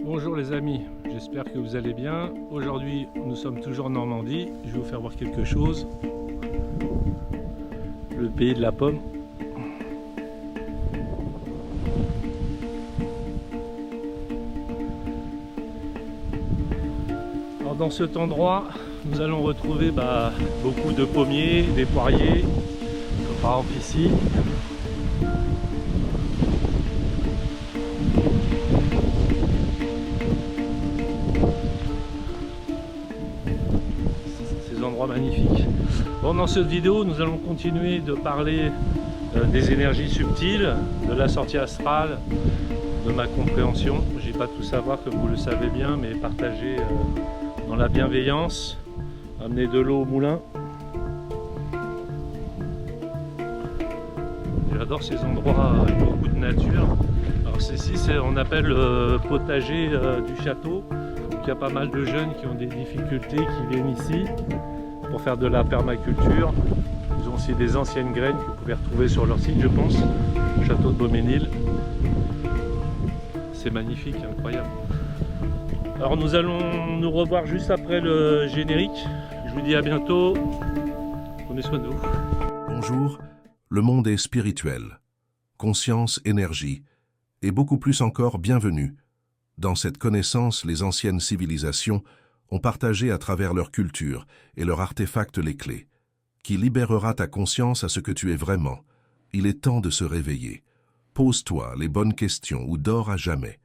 Bonjour les amis, j'espère que vous allez bien. Aujourd'hui, nous sommes toujours en Normandie. Je vais vous faire voir quelque chose. Le pays de la pomme. Alors dans cet endroit, nous allons retrouver beaucoup de pommiers, des poiriers, comme par exemple ici. Endroit magnifique. Bon, dans cette vidéo, nous allons continuer de parler des énergies subtiles, de la sortie astrale, de ma compréhension. J'ai pas tout savoir comme vous le savez bien, mais partager dans la bienveillance, amener de l'eau au moulin. J'adore ces endroits avec beaucoup de nature. Alors ceci, on appelle le potager du château. Donc il y a pas mal de jeunes qui ont des difficultés qui viennent ici pour faire de la permaculture. Ils ont aussi des anciennes graines que vous pouvez retrouver sur leur site, je pense. Château de Beauménil. C'est magnifique, incroyable. Alors nous allons nous revoir juste après le générique. Je vous dis à bientôt. Prenez soin de vous. Bonjour, le monde est spirituel. Conscience, énergie, et beaucoup plus encore bienvenue. Dans cette connaissance, les anciennes civilisations ont partagé à travers leur culture et leurs artefacts les clés, qui libérera ta conscience à ce que tu es vraiment. Il est temps de se réveiller. Pose-toi les bonnes questions ou dors à jamais.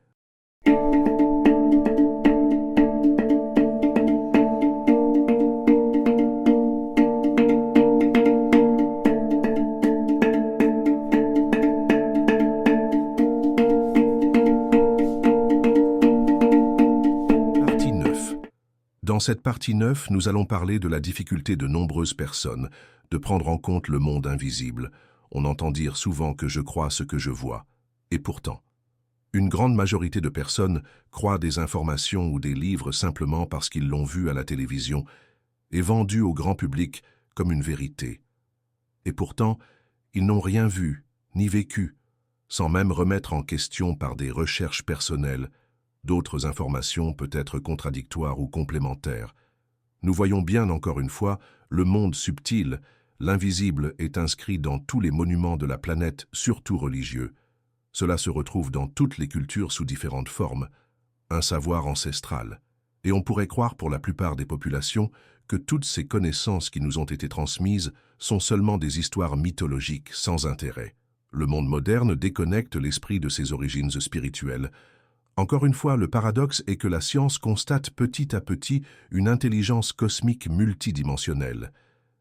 Dans cette partie 9, nous allons parler de la difficulté de nombreuses personnes de prendre en compte le monde invisible. On entend dire souvent que je crois ce que je vois. Et pourtant, une grande majorité de personnes croient des informations ou des livres simplement parce qu'ils l'ont vu à la télévision et vendu au grand public comme une vérité. Et pourtant, ils n'ont rien vu, ni vécu, sans même remettre en question par des recherches personnelles d'autres informations peut-être contradictoires ou complémentaires. Nous voyons bien encore une fois le monde subtil, l'invisible est inscrit dans tous les monuments de la planète, surtout religieux. Cela se retrouve dans toutes les cultures sous différentes formes, un savoir ancestral. Et on pourrait croire pour la plupart des populations que toutes ces connaissances qui nous ont été transmises sont seulement des histoires mythologiques sans intérêt. Le monde moderne déconnecte l'esprit de ses origines spirituelles. Encore une fois, le paradoxe est que la science constate petit à petit une intelligence cosmique multidimensionnelle.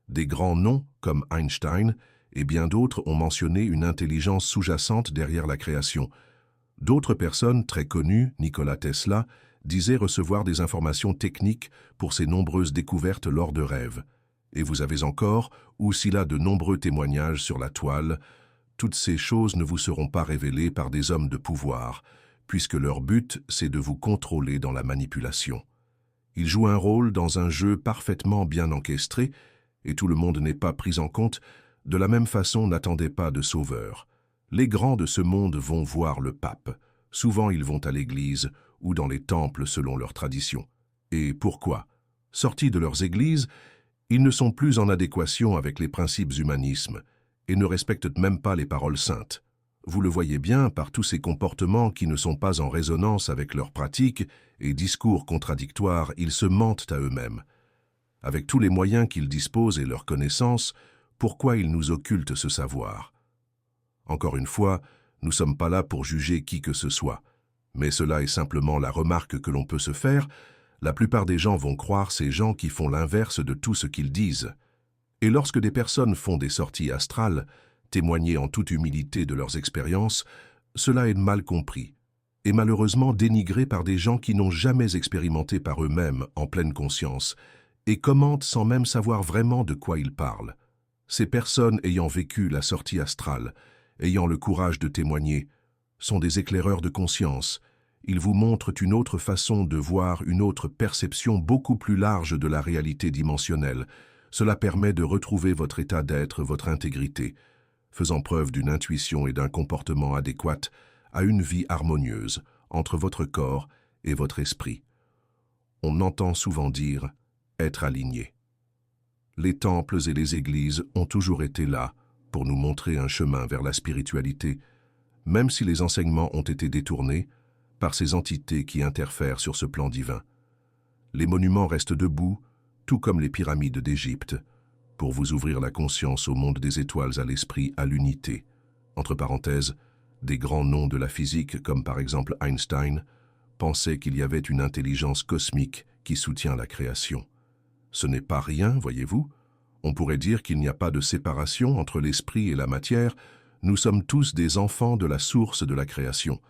Des grands noms, comme Einstein, et bien d'autres ont mentionné une intelligence sous-jacente derrière la création. D'autres personnes très connues, Nikola Tesla, disaient recevoir des informations techniques pour ses nombreuses découvertes lors de rêves. Et vous avez encore, Ousila, de nombreux témoignages sur la toile. Toutes ces choses ne vous seront pas révélées par des hommes de pouvoir, puisque leur but, c'est de vous contrôler dans la manipulation. Ils jouent un rôle dans un jeu parfaitement bien encastré, et tout le monde n'est pas pris en compte. De la même façon, n'attendez pas de sauveur. Les grands de ce monde vont voir le pape. Souvent, ils vont à l'église ou dans les temples selon leur tradition. Et pourquoi? Sortis de leurs églises, ils ne sont plus en adéquation avec les principes humanisme et ne respectent même pas les paroles saintes. Vous le voyez bien par tous ces comportements qui ne sont pas en résonance avec leurs pratiques et discours contradictoires, ils se mentent à eux-mêmes. Avec tous les moyens qu'ils disposent et leurs connaissances, pourquoi ils nous occultent ce savoir? Encore une fois, nous ne sommes pas là pour juger qui que ce soit, mais cela est simplement la remarque que l'on peut se faire. La plupart des gens vont croire ces gens qui font l'inverse de tout ce qu'ils disent. Et lorsque des personnes font des sorties astrales, témoigner en toute humilité de leurs expériences, cela est mal compris, et malheureusement dénigré par des gens qui n'ont jamais expérimenté par eux-mêmes en pleine conscience, et commentent sans même savoir vraiment de quoi ils parlent. Ces personnes ayant vécu la sortie astrale, ayant le courage de témoigner, sont des éclaireurs de conscience. Ils vous montrent une autre façon de voir, une autre perception beaucoup plus large de la réalité dimensionnelle. Cela permet de retrouver votre état d'être, votre intégrité, faisant preuve d'une intuition et d'un comportement adéquat à une vie harmonieuse entre votre corps et votre esprit. On entend souvent dire « être aligné ». Les temples et les églises ont toujours été là pour nous montrer un chemin vers la spiritualité, même si les enseignements ont été détournés par ces entités qui interfèrent sur ce plan divin. Les monuments restent debout, tout comme les pyramides d'Égypte, pour vous ouvrir la conscience au monde des étoiles, à l'esprit, à l'unité. Entre parenthèses, des grands noms de la physique, comme par exemple Einstein, pensaient qu'il y avait une intelligence cosmique qui soutient la création. Ce n'est pas rien, voyez-vous. On pourrait dire qu'il n'y a pas de séparation entre l'esprit et la matière. Nous sommes tous des enfants de la source de la création,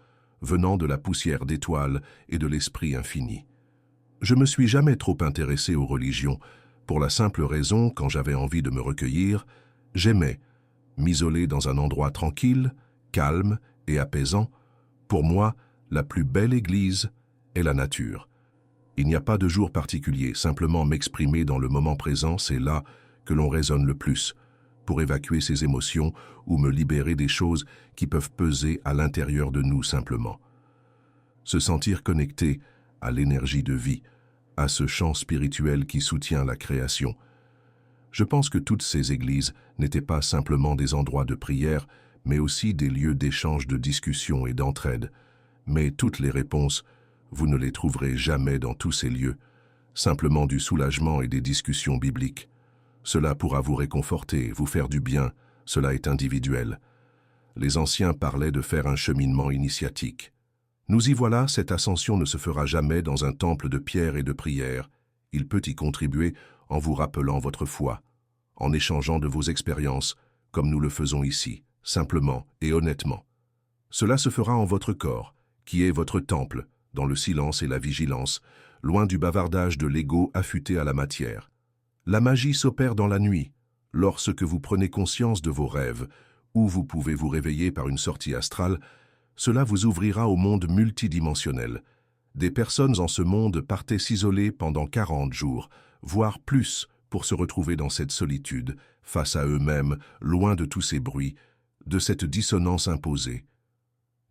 venant de la poussière d'étoiles et de l'esprit infini. Je me suis jamais trop intéressé aux religions, pour la simple raison, quand j'avais envie de me recueillir, j'aimais m'isoler dans un endroit tranquille, calme et apaisant. Pour moi, la plus belle église est la nature. Il n'y a pas de jour particulier, simplement m'exprimer dans le moment présent, c'est là que l'on raisonne le plus, pour évacuer ses émotions ou me libérer des choses qui peuvent peser à l'intérieur de nous simplement. Se sentir connecté à l'énergie de vie, à ce champ spirituel qui soutient la création. Je pense que toutes ces églises n'étaient pas simplement des endroits de prière, mais aussi des lieux d'échange, de discussion et d'entraide. Mais toutes les réponses, vous ne les trouverez jamais dans tous ces lieux, simplement du soulagement et des discussions bibliques. Cela pourra vous réconforter, vous faire du bien, cela est individuel. Les anciens parlaient de faire un cheminement initiatique. Nous y voilà, cette ascension ne se fera jamais dans un temple de pierre et de prière. Il peut y contribuer en vous rappelant votre foi, en échangeant de vos expériences, comme nous le faisons ici, simplement et honnêtement. Cela se fera en votre corps, qui est votre temple, dans le silence et la vigilance, loin du bavardage de l'ego affûté à la matière. La magie s'opère dans la nuit, lorsque vous prenez conscience de vos rêves, ou vous pouvez vous réveiller par une sortie astrale. Cela vous ouvrira au monde multidimensionnel. Des personnes en ce monde partaient s'isoler pendant 40 jours, voire plus, pour se retrouver dans cette solitude, face à eux-mêmes, loin de tous ces bruits, de cette dissonance imposée.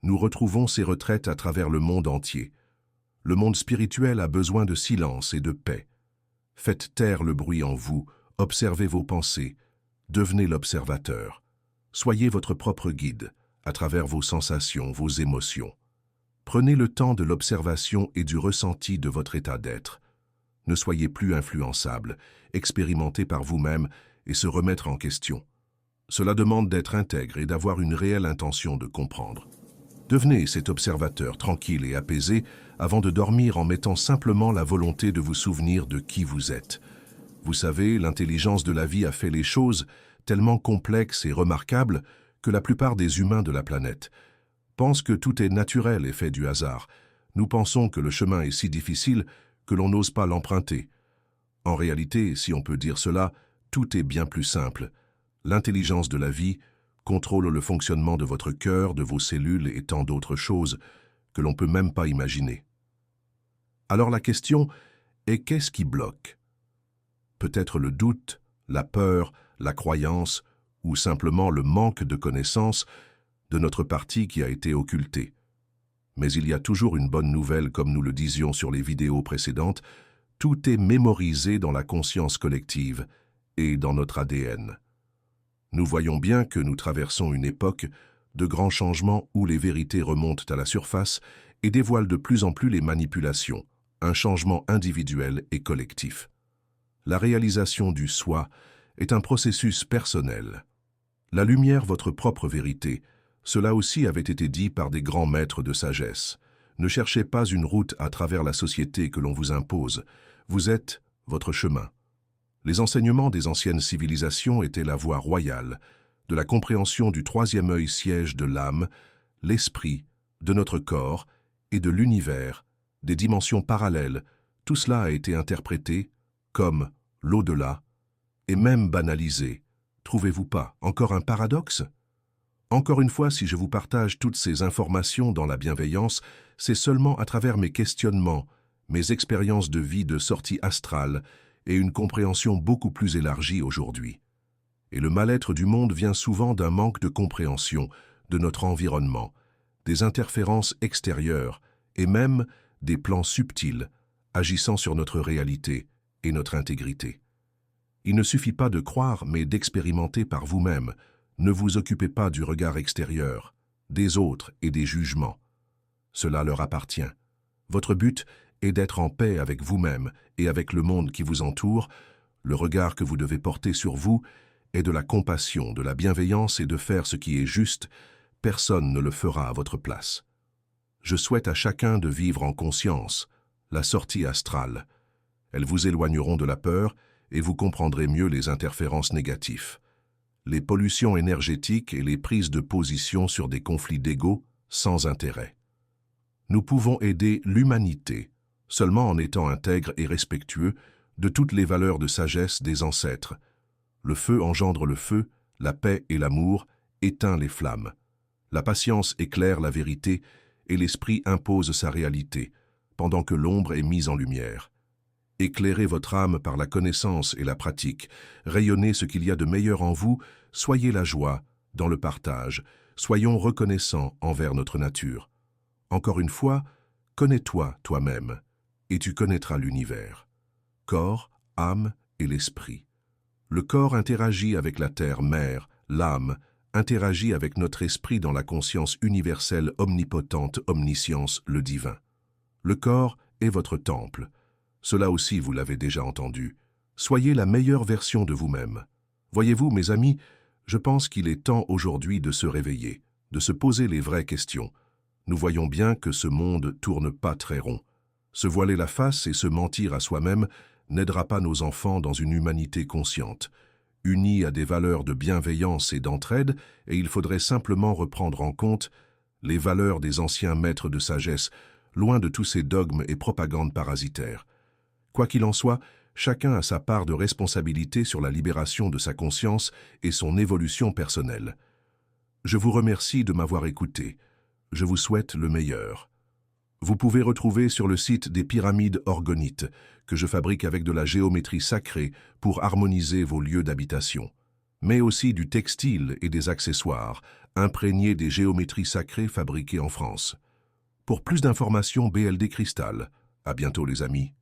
Nous retrouvons ces retraites à travers le monde entier. Le monde spirituel a besoin de silence et de paix. Faites taire le bruit en vous, observez vos pensées, devenez l'observateur. Soyez votre propre guide, à travers vos sensations, vos émotions. Prenez le temps de l'observation et du ressenti de votre état d'être. Ne soyez plus influençable, expérimentez par vous-même et se remettre en question. Cela demande d'être intègre et d'avoir une réelle intention de comprendre. Devenez cet observateur tranquille et apaisé avant de dormir en mettant simplement la volonté de vous souvenir de qui vous êtes. Vous savez, l'intelligence de la vie a fait les choses tellement complexes et remarquables que la plupart des humains de la planète pensent que tout est naturel et fait du hasard. Nous pensons que le chemin est si difficile que l'on n'ose pas l'emprunter. En réalité, si on peut dire cela, tout est bien plus simple. L'intelligence de la vie contrôle le fonctionnement de votre cœur, de vos cellules et tant d'autres choses que l'on ne peut même pas imaginer. Alors la question est qu'est-ce qui bloque? Peut-être le doute, la peur, la croyance, ou simplement le manque de connaissance de notre partie qui a été occultée. Mais il y a toujours une bonne nouvelle, comme nous le disions sur les vidéos précédentes, tout est mémorisé dans la conscience collective et dans notre ADN. Nous voyons bien que nous traversons une époque de grands changements où les vérités remontent à la surface et dévoilent de plus en plus les manipulations, un changement individuel et collectif. La réalisation du soi est un processus personnel. La lumière, votre propre vérité, cela aussi avait été dit par des grands maîtres de sagesse. Ne cherchez pas une route à travers la société que l'on vous impose. Vous êtes votre chemin. Les enseignements des anciennes civilisations étaient la voie royale, de la compréhension du troisième œil siège de l'âme, l'esprit, de notre corps et de l'univers, des dimensions parallèles. Tout cela a été interprété comme l'au-delà et même banalisé. Trouvez-vous pas encore un paradoxe? Encore une fois, si je vous partage toutes ces informations dans la bienveillance, c'est seulement à travers mes questionnements, mes expériences de vie de sortie astrale et une compréhension beaucoup plus élargie aujourd'hui. Et le mal-être du monde vient souvent d'un manque de compréhension de notre environnement, des interférences extérieures et même des plans subtils, agissant sur notre réalité et notre intégrité. Il ne suffit pas de croire, mais d'expérimenter par vous-même. Ne vous occupez pas du regard extérieur, des autres et des jugements. Cela leur appartient. Votre but est d'être en paix avec vous-même et avec le monde qui vous entoure. Le regard que vous devez porter sur vous est de la compassion, de la bienveillance et de faire ce qui est juste. Personne ne le fera à votre place. Je souhaite à chacun de vivre en conscience la sortie astrale. Elles vous éloigneront de la peur et vous comprendrez mieux les interférences négatives, les pollutions énergétiques et les prises de position sur des conflits d'ego sans intérêt. Nous pouvons aider l'humanité seulement en étant intègres et respectueux de toutes les valeurs de sagesse des ancêtres. Le feu engendre le feu, la paix et l'amour éteint les flammes. La patience éclaire la vérité et l'esprit impose sa réalité, pendant que l'ombre est mise en lumière. Éclairez votre âme par la connaissance et la pratique, rayonnez ce qu'il y a de meilleur en vous, soyez la joie dans le partage, soyons reconnaissants envers notre nature. Encore une fois, connais-toi toi-même, et tu connaîtras l'univers. Corps, âme et l'esprit. Le corps interagit avec la terre-mère, l'âme interagit avec notre esprit dans la conscience universelle omnipotente, omniscience, le divin. Le corps est votre temple. Cela aussi, vous l'avez déjà entendu. Soyez la meilleure version de vous-même. Voyez-vous, mes amis, je pense qu'il est temps aujourd'hui de se réveiller, de se poser les vraies questions. Nous voyons bien que ce monde tourne pas très rond. Se voiler la face et se mentir à soi-même n'aidera pas nos enfants dans une humanité consciente, unie à des valeurs de bienveillance et d'entraide, et il faudrait simplement reprendre en compte les valeurs des anciens maîtres de sagesse, loin de tous ces dogmes et propagandes parasitaires. Quoi qu'il en soit, chacun a sa part de responsabilité sur la libération de sa conscience et son évolution personnelle. Je vous remercie de m'avoir écouté. Je vous souhaite le meilleur. Vous pouvez retrouver sur le site des pyramides orgonites, que je fabrique avec de la géométrie sacrée pour harmoniser vos lieux d'habitation, mais aussi du textile et des accessoires, imprégnés des géométries sacrées fabriquées en France. Pour plus d'informations, BLD Cristal. À bientôt les amis.